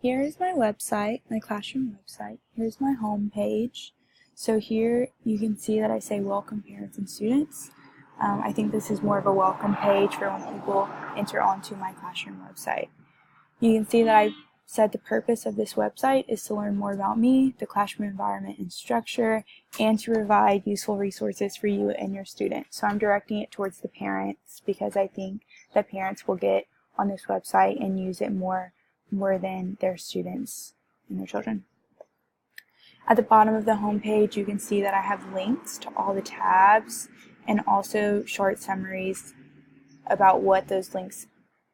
Here's my website, my classroom website. Here's my home page. So here you can see that I say welcome parents and students. I think this is more of a welcome page for when people enter onto my classroom website. You can see that I said the purpose of this website is to learn more about me, the classroom environment and structure, and to provide useful resources for you and your students. So I'm directing it towards the parents because I think that parents will get on this website and use it more than their students and their children. At the bottom of the home page, you can see that I have links to all the tabs and also short summaries about what those links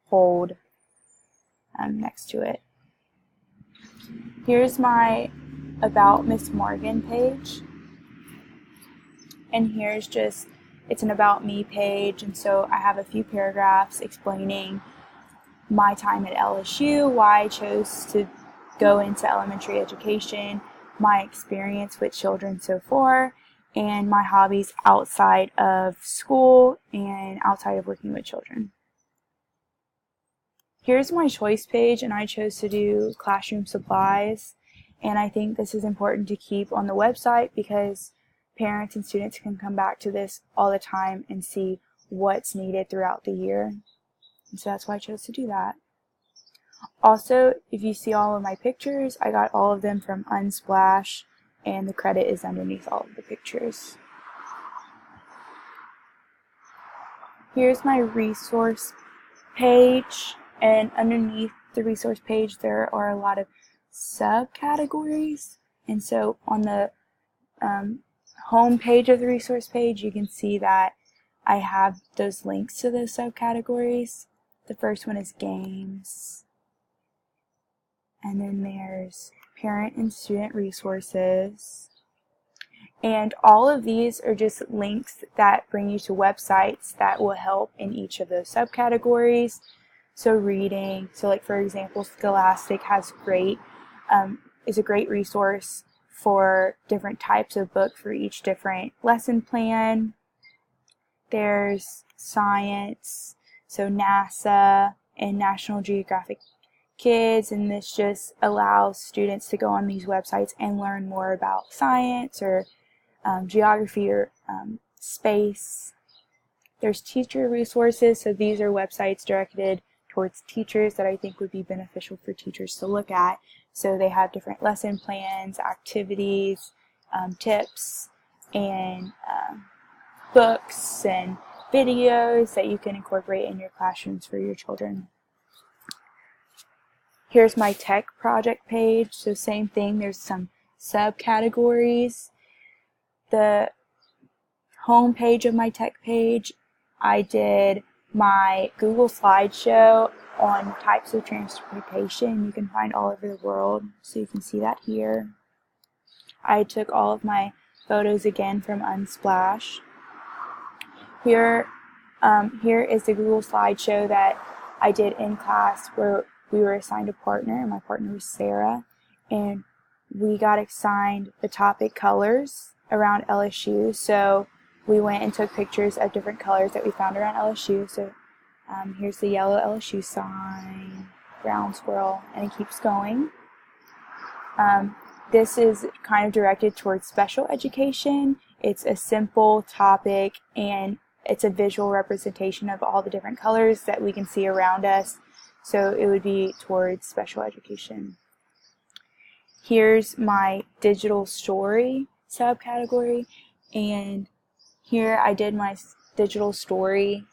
hold next to it. Here's my About Miss Morgan page, and here's just, it's an About Me page, and so I have a few paragraphs explaining my time at LSU, why I chose to go into elementary education, my experience with children so far, and my hobbies outside of school and outside of working with children. Here's my choice page, and I chose to do classroom supplies, and I think this is important to keep on the website because parents and students can come back to this all the time and see what's needed throughout the year. And so that's why I chose to do that. Also, if you see all of my pictures, I got all of them from Unsplash, and the credit is underneath all of the pictures. Here's my resource page, and underneath the resource page there are a lot of subcategories. And so on the home page of the resource page, you can see that I have those links to those subcategories. The first one is games, and then there's parent and student resources, and all of these are just links that bring you to websites that will help in each of those subcategories. So reading, so like for example, Scholastic has is a great resource for different types of book for each different lesson plan. There's science, so NASA and National Geographic Kids, and this just allows students to go on these websites and learn more about science or geography or space. There's teacher resources, so these are websites directed towards teachers that I think would be beneficial for teachers to look at. So they have different lesson plans, activities, tips, and books and videos that you can incorporate in your classrooms for your children. Here's my tech project page, so same thing, there's some subcategories. The home page of my tech page, I did my Google slideshow on types of transportation you can find all over the world, so you can see that here. I took all of my photos again from Unsplash. Here is the Google slideshow that I did in class where we were assigned a partner, and my partner was Sarah, and we got assigned the topic colors around LSU. So we went and took pictures of different colors that we found around LSU. So here's the yellow LSU sign, brown squirrel, and it keeps going. This is kind of directed towards special education. It's a simple topic, and it's a visual representation of all the different colors that we can see around us. So it would be towards special education. Here's my digital story subcategory, and here I did my digital story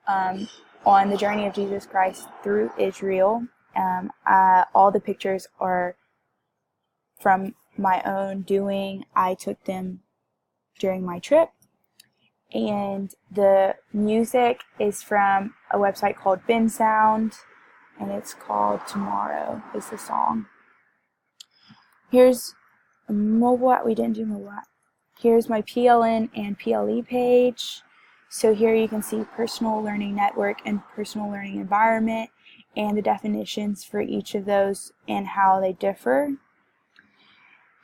on the journey of Jesus Christ through Israel. All the pictures are from my own doing. I took them during my trip. And the music is from a website called Ben Sound, and it's called Tomorrow is the song. Here's mobile app. We didn't do mobile app. Here's my PLN and PLE page. So here you can see personal learning network and personal learning environment and the definitions for each of those and how they differ.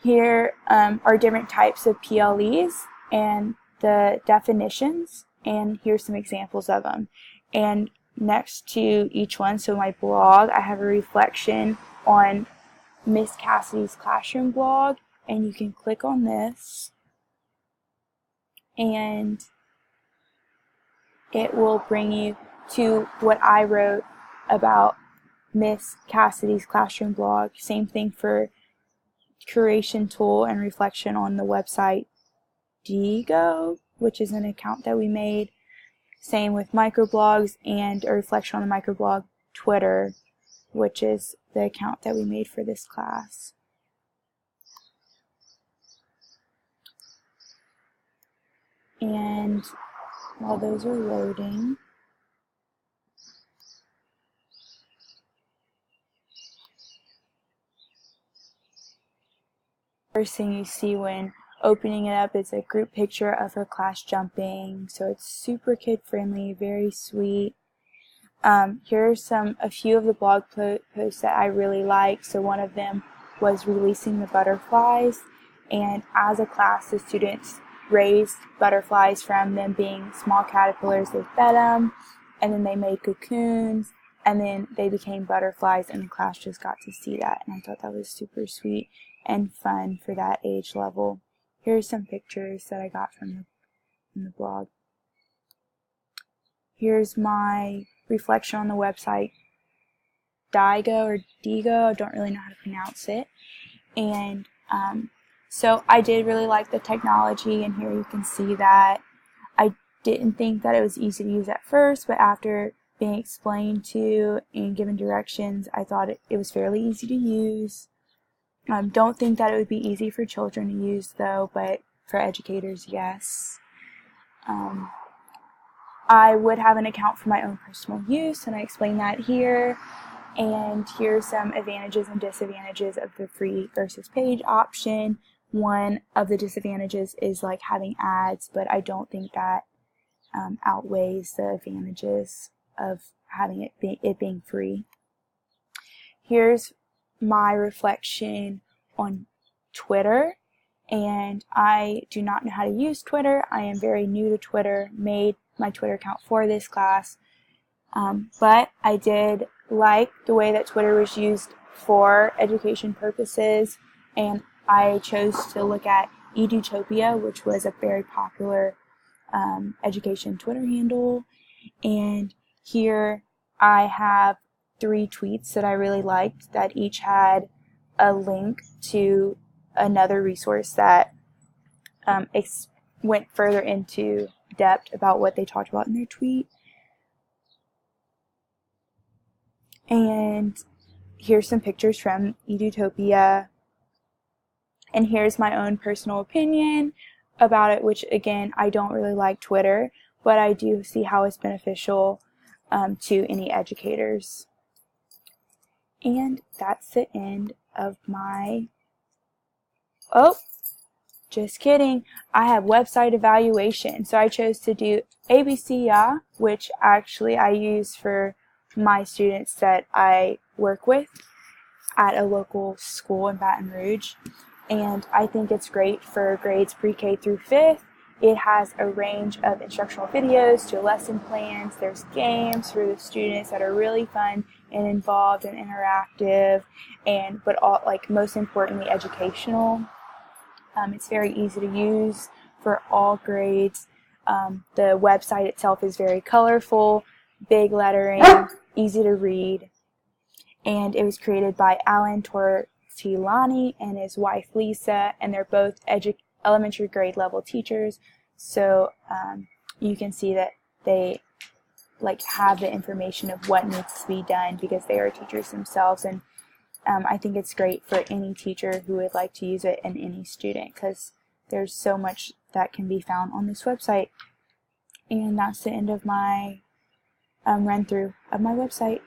Here are different types of PLEs and the definitions, and here's some examples of them. And next to each one, so my blog, I have a reflection on Miss Cassidy's Classroom blog, and you can click on this and it will bring you to what I wrote about Miss Cassidy's Classroom blog. Same thing for curation tool and reflection on the website Digo, which is an account that we made. Same with microblogs and a reflection on the microblog Twitter, which is the account that we made for this class. And while those are loading, first thing you see when opening it up is a group picture of her class jumping, so it's super kid friendly, very sweet. Here are a few of the blog posts that I really like. So one of them was releasing the butterflies, and as a class the students raised butterflies from them being small caterpillars. They fed them, and then they made cocoons, and then they became butterflies, and the class just got to see that, and I thought that was super sweet and fun for that age level. Here's some pictures that I got from the blog. Here's my reflection on the website Digo, I don't really know how to pronounce it. And so I did really like the technology, and here you can see that. I didn't think that it was easy to use at first, but after being explained to and given directions, I thought it was fairly easy to use. Don't think that it would be easy for children to use though, but for educators, yes. I would have an account for my own personal use, and I explain that here. And here's some advantages and disadvantages of the free versus paid option. One of the disadvantages is like having ads, but I don't think that outweighs the advantages of having it being free. Here's my reflection on Twitter, and I do not know how to use Twitter. I am very new to Twitter, made my Twitter account for this class, but I did like the way that Twitter was used for education purposes, and I chose to look at Edutopia, which was a very popular education Twitter handle. And here I have 3 tweets that I really liked that each had a link to another resource that went further into depth about what they talked about in their tweet. And here's some pictures from Edutopia. And here's my own personal opinion about it, which again, I don't really like Twitter, but I do see how it's beneficial to any educators. And that's the end of my, just kidding, I have website evaluation. So I chose to do ABC, which actually I use for my students that I work with at a local school in Baton Rouge. And I think it's great for grades pre-K through 5th. It has a range of instructional videos to lesson plans. There's games for the students that are really fun and involved and interactive, but most importantly, educational. It's very easy to use for all grades. The website itself is very colorful, big lettering, easy to read, and it was created by Alan Tortilani and his wife Lisa, and they're both elementary grade level teachers, so you can see that they have the information of what needs to be done because they are teachers themselves. And I think it's great for any teacher who would like to use it and any student, because there's so much that can be found on this website. And that's the end of my run through of my website.